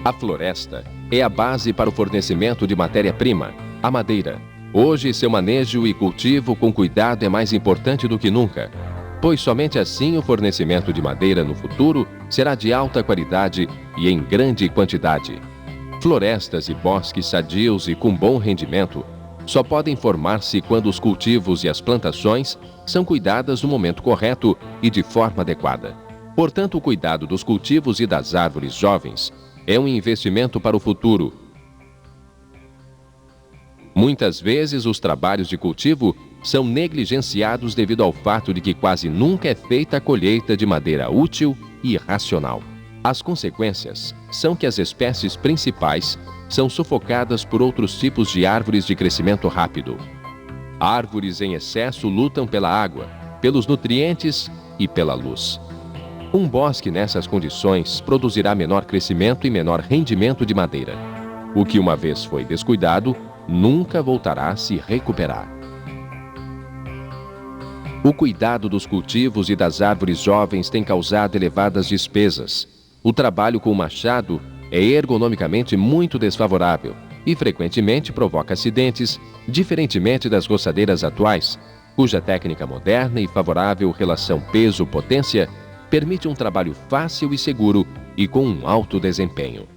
A floresta é a base para o fornecimento de matéria-prima, a madeira. Hoje, seu manejo e cultivo com cuidado é mais importante do que nunca, pois somente assim o fornecimento de madeira no futuro será de alta qualidade e em grande quantidade. Florestas e bosques sadios e com bom rendimento só podem formar-se quando os cultivos e as plantações são cuidadas no momento correto e de forma adequada. Portanto, o cuidado dos cultivos e das árvores jovens é um investimento para o futuro. Muitas vezes, os trabalhos de cultivo são negligenciados devido ao fato de que quase nunca é feita a colheita de madeira útil e racional. As consequências são que as espécies principais são sufocadas por outros tipos de árvores de crescimento rápido. Árvores em excesso lutam pela água, pelos nutrientes e pela luz. Um bosque nessas condições produzirá menor crescimento e menor rendimento de madeira. O que uma vez foi descuidado, nunca voltará a se recuperar. O cuidado dos cultivos e das árvores jovens tem causado elevadas despesas. O trabalho com o machado é ergonomicamente muito desfavorável e frequentemente provoca acidentes, diferentemente das roçadeiras atuais, cuja técnica moderna e favorável relação peso-potência permite um trabalho fácil e seguro e com um alto desempenho.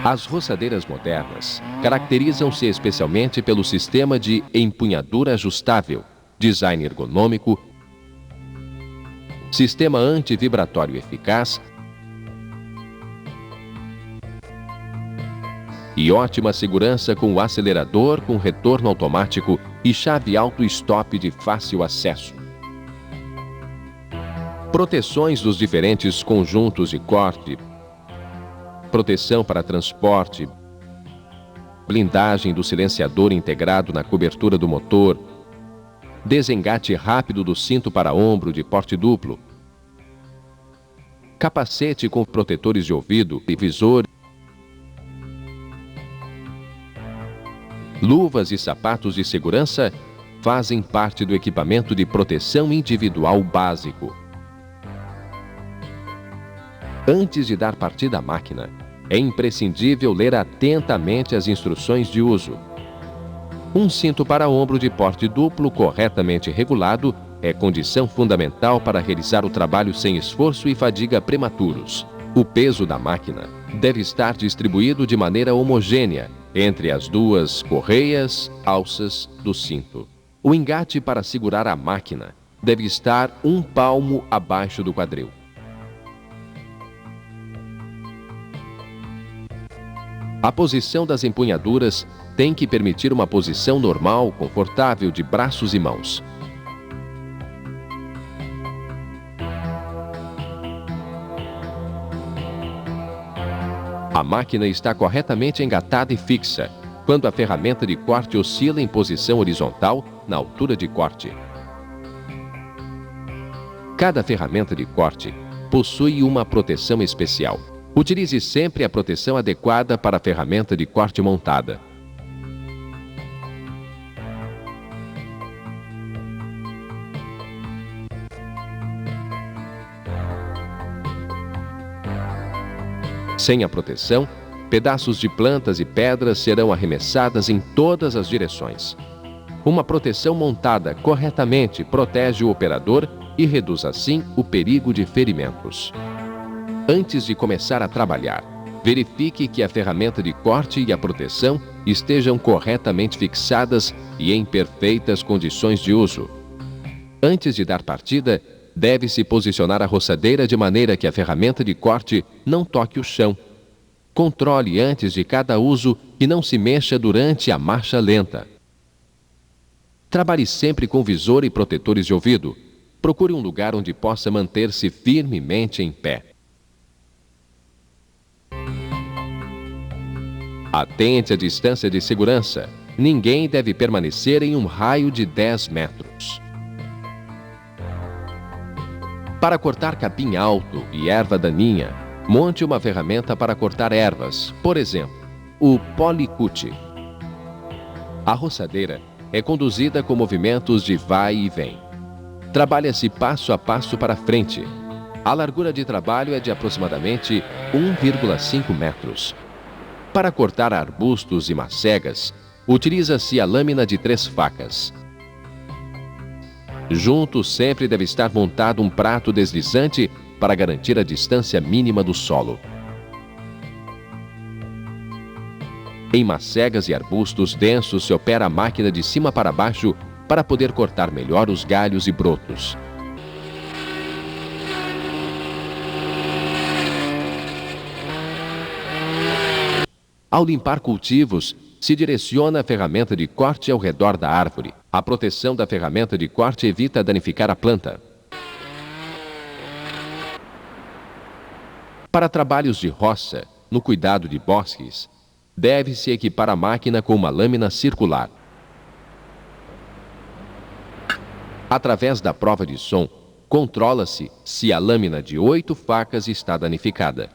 As roçadeiras modernas caracterizam-se especialmente pelo sistema de empunhadura ajustável, design ergonômico, sistema antivibratório eficaz e ótima segurança com o acelerador com retorno automático e chave auto-stop de fácil acesso. Proteções dos diferentes conjuntos de corte, proteção para transporte, blindagem do silenciador integrado na cobertura do motor, desengate rápido do cinto para ombro de porte duplo, capacete com protetores de ouvido e visor, luvas e sapatos de segurança fazem parte do equipamento de proteção individual básico. Antes de dar partida à máquina, é imprescindível ler atentamente as instruções de uso. Um cinto para ombro de porte duplo corretamente regulado é condição fundamental para realizar o trabalho sem esforço e fadiga prematuros. O peso da máquina deve estar distribuído de maneira homogênea entre as duas correias, alças do cinto. O engate para segurar a máquina deve estar 1 palmo abaixo do quadril. A posição das empunhaduras tem que permitir uma posição normal, confortável de braços e mãos. A máquina está corretamente engatada e fixa, quando a ferramenta de corte oscila em posição horizontal na altura de corte. Cada ferramenta de corte possui uma proteção especial. Utilize sempre a proteção adequada para a ferramenta de corte montada. Sem a proteção, pedaços de plantas e pedras serão arremessadas em todas as direções. Uma proteção montada corretamente protege o operador e reduz assim o perigo de ferimentos. Antes de começar a trabalhar, verifique que a ferramenta de corte e a proteção estejam corretamente fixadas e em perfeitas condições de uso. Antes de dar partida, deve-se posicionar a roçadeira de maneira que a ferramenta de corte não toque o chão. Controle antes de cada uso e não se mexa durante a marcha lenta. Trabalhe sempre com visor e protetores de ouvido. Procure um lugar onde possa manter-se firmemente em pé. Atente à distância de segurança. Ninguém deve permanecer em um raio de 10 metros. Para cortar capim alto e erva daninha, Monte uma ferramenta para cortar ervas, por exemplo, o policute. A roçadeira é conduzida com movimentos de vai e vem. Trabalha-se passo a passo para frente. A largura de trabalho é de aproximadamente 1,5 metros. Para cortar arbustos e macegas, utiliza-se a lâmina de 3 facas. Junto sempre deve estar montado um prato deslizante para garantir a distância mínima do solo. Em macegas e arbustos densos se opera a máquina de cima para baixo para poder cortar melhor os galhos e brotos. Ao limpar cultivos, se direciona a ferramenta de corte ao redor da árvore. A proteção da ferramenta de corte evita danificar a planta. Para trabalhos de roça, no cuidado de bosques, deve-se equipar a máquina com uma lâmina circular. Através da prova de som, controla-se se a lâmina de 8 facas está danificada.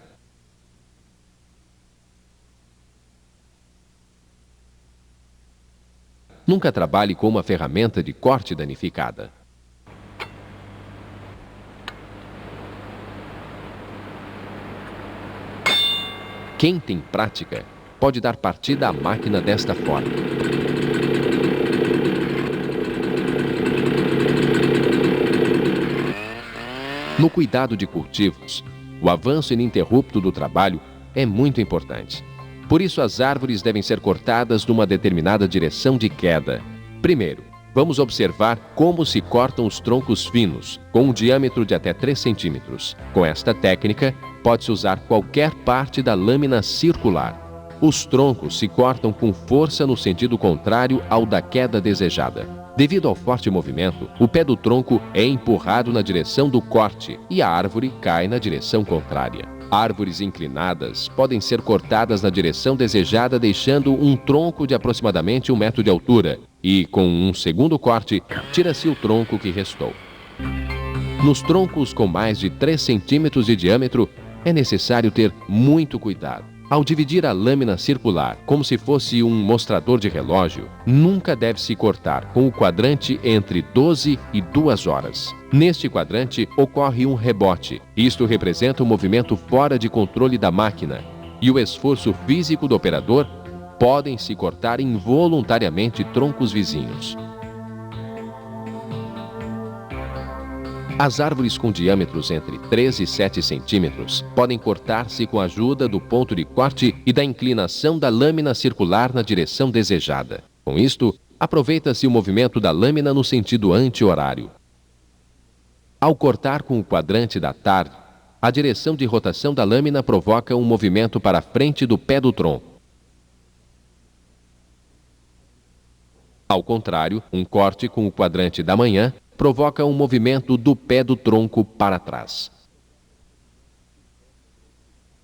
Nunca trabalhe com uma ferramenta de corte danificada. Quem tem prática pode dar partida à máquina desta forma. No cuidado de cultivos, o avanço ininterrupto do trabalho é muito importante. Por isso, as árvores devem ser cortadas numa determinada direção de queda. Primeiro, vamos observar como se cortam os troncos finos, com um diâmetro de até 3 centímetros. Com esta técnica, pode-se usar qualquer parte da lâmina circular. Os troncos se cortam com força no sentido contrário ao da queda desejada. Devido ao forte movimento, o pé do tronco é empurrado na direção do corte e a árvore cai na direção contrária. Árvores inclinadas podem ser cortadas na direção desejada, deixando um tronco de aproximadamente 1 metro de altura e, com um segundo corte, tira-se o tronco que restou. Nos troncos com mais de 3 centímetros de diâmetro, é necessário ter muito cuidado. Ao dividir a lâmina circular como se fosse um mostrador de relógio, nunca deve-se cortar com o quadrante entre 12 e 2 horas. Neste quadrante ocorre um rebote. Isto representa um movimento fora de controle da máquina, e o esforço físico do operador podem se cortar involuntariamente troncos vizinhos. As árvores com diâmetros entre 3 e 7 centímetros podem cortar-se com a ajuda do ponto de corte e da inclinação da lâmina circular na direção desejada. Com isto, aproveita-se o movimento da lâmina no sentido anti-horário. Ao cortar com o quadrante da tarde, a direção de rotação da lâmina provoca um movimento para a frente do pé do tronco. Ao contrário, um corte com o quadrante da manhã provoca um movimento do pé do tronco para trás.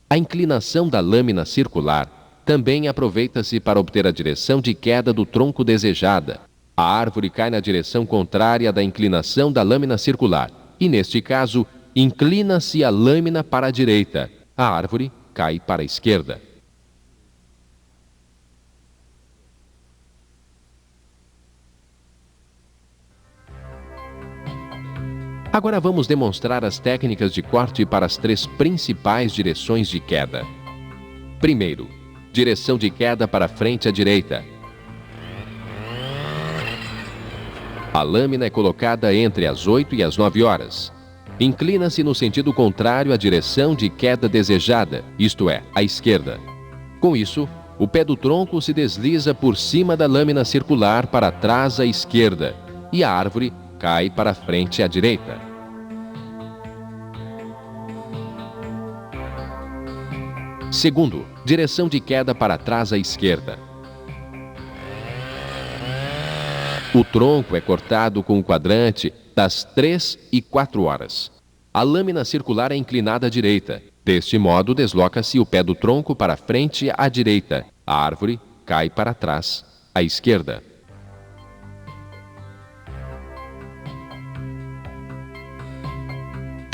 A inclinação da lâmina circular também aproveita-se para obter a direção de queda do tronco desejada. A árvore cai na direção contrária da inclinação da lâmina circular e, neste caso, inclina-se a lâmina para a direita. A árvore cai para a esquerda. Agora vamos demonstrar as técnicas de corte para as 3 principais direções de queda. Primeiro, direção de queda para frente à direita. A lâmina é colocada entre as 8 e as 9 horas. Inclina-se no sentido contrário à direção de queda desejada, isto é, à esquerda. Com isso, o pé do tronco se desliza por cima da lâmina circular para trás à esquerda e a árvore cai para frente à direita. Segundo, direção de queda para trás à esquerda. O tronco é cortado com o quadrante das 3 e 4 horas. A lâmina circular é inclinada à direita. Deste modo, desloca-se o pé do tronco para frente à direita. A árvore cai para trás à esquerda.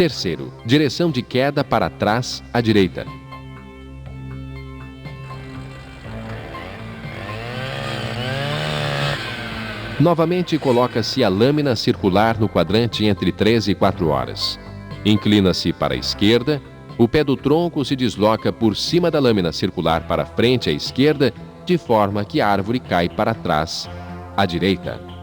Terceiro, direção de queda para trás à direita. Novamente, coloca-se a lâmina circular no quadrante entre 3 e 4 horas. Inclina-se para a esquerda, o pé do tronco se desloca por cima da lâmina circular para frente à esquerda, de forma que a árvore cai para trás à direita.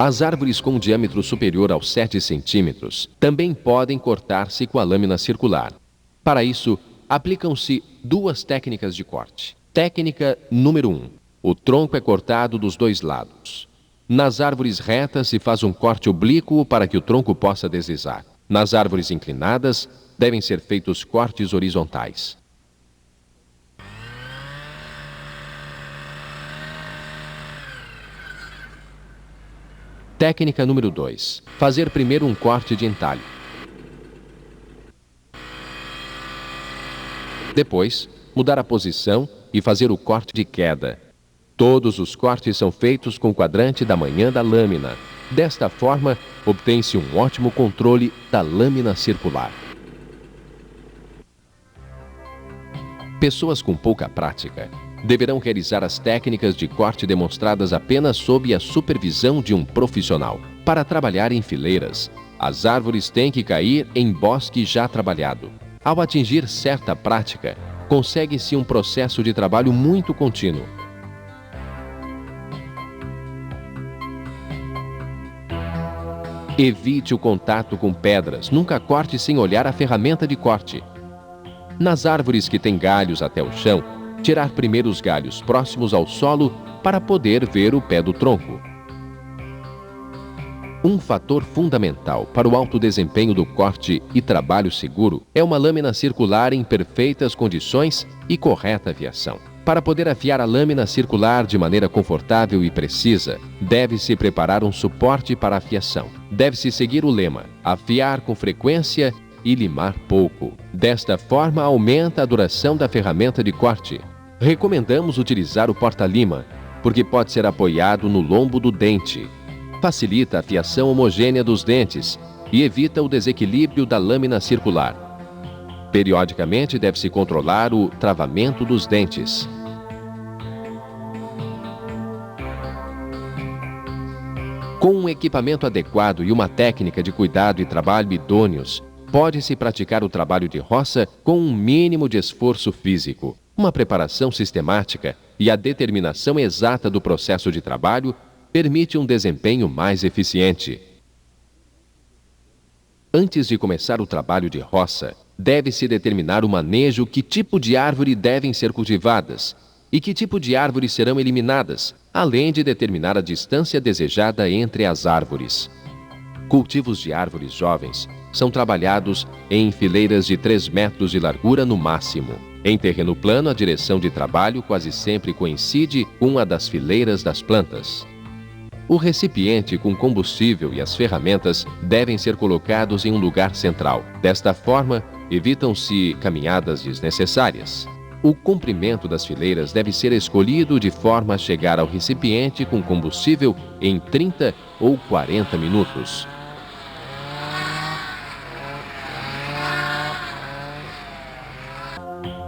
As árvores com diâmetro superior aos 7 centímetros também podem cortar-se com a lâmina circular. Para isso, aplicam-se duas técnicas de corte. Técnica número 1. O tronco é cortado dos dois lados. Nas árvores retas se faz um corte oblíquo para que o tronco possa deslizar. Nas árvores inclinadas, devem ser feitos cortes horizontais. Técnica número 2. Fazer primeiro um corte de entalhe. Depois, mudar a posição e fazer o corte de queda. Todos os cortes são feitos com o quadrante da manhã da lâmina. Desta forma, obtém-se um ótimo controle da lâmina circular. Pessoas com pouca prática deverão realizar as técnicas de corte demonstradas apenas sob a supervisão de um profissional. Para trabalhar em fileiras, as árvores têm que cair em bosque já trabalhado. Ao atingir certa prática, consegue-se um processo de trabalho muito contínuo. Evite o contato com pedras, nunca corte sem olhar a ferramenta de corte. Nas árvores que têm galhos até o chão, tirar primeiro os galhos próximos ao solo para poder ver o pé do tronco. Um fator fundamental para o alto desempenho do corte e trabalho seguro é uma lâmina circular em perfeitas condições e correta afiação. Para poder afiar a lâmina circular de maneira confortável e precisa, deve-se preparar um suporte para a afiação. Deve-se seguir o lema: afiar com frequência e limar pouco. Desta forma, aumenta a duração da ferramenta de corte. Recomendamos utilizar o porta-lima, porque pode ser apoiado no lombo do dente. Facilita a afiação homogênea dos dentes e evita o desequilíbrio da lâmina circular. Periodicamente deve-se controlar o travamento dos dentes. Com um equipamento adequado e uma técnica de cuidado e trabalho idôneos, pode-se praticar o trabalho de roça com um mínimo de esforço físico. Uma preparação sistemática e a determinação exata do processo de trabalho permite um desempenho mais eficiente. Antes de começar o trabalho de roça, deve-se determinar o manejo, que tipo de árvore devem ser cultivadas e que tipo de árvores serão eliminadas, além de determinar a distância desejada entre as árvores. Cultivos de árvores jovens são trabalhados em fileiras de 3 metros de largura no máximo. Em terreno plano, a direção de trabalho quase sempre coincide com a das fileiras das plantas. O recipiente com combustível e as ferramentas devem ser colocados em um lugar central. Desta forma, evitam-se caminhadas desnecessárias. O comprimento das fileiras deve ser escolhido de forma a chegar ao recipiente com combustível em 30 ou 40 minutos.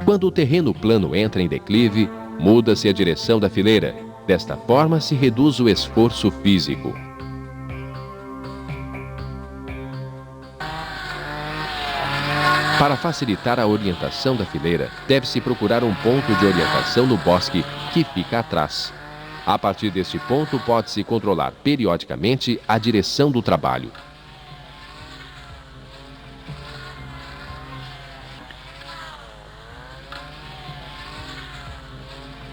Quando o terreno plano entra em declive, muda-se a direção da fileira. Desta forma, se reduz o esforço físico. Para facilitar a orientação da fileira, deve-se procurar um ponto de orientação no bosque que fica atrás. A partir deste ponto, pode-se controlar periodicamente a direção do trabalho.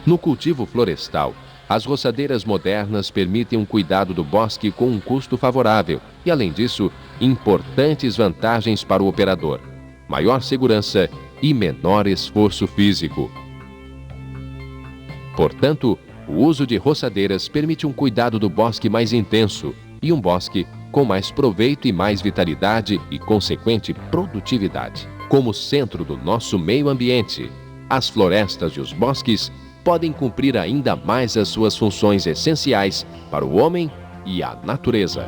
No cultivo florestal, as roçadeiras modernas permitem um cuidado do bosque com um custo favorável e, além disso, importantes vantagens para o operador: maior segurança e menor esforço físico. Portanto, o uso de roçadeiras permite um cuidado do bosque mais intenso e um bosque com mais proveito e mais vitalidade e consequente produtividade. Como centro do nosso meio ambiente, as florestas e os bosques podem cumprir ainda mais as suas funções essenciais para o homem e a natureza.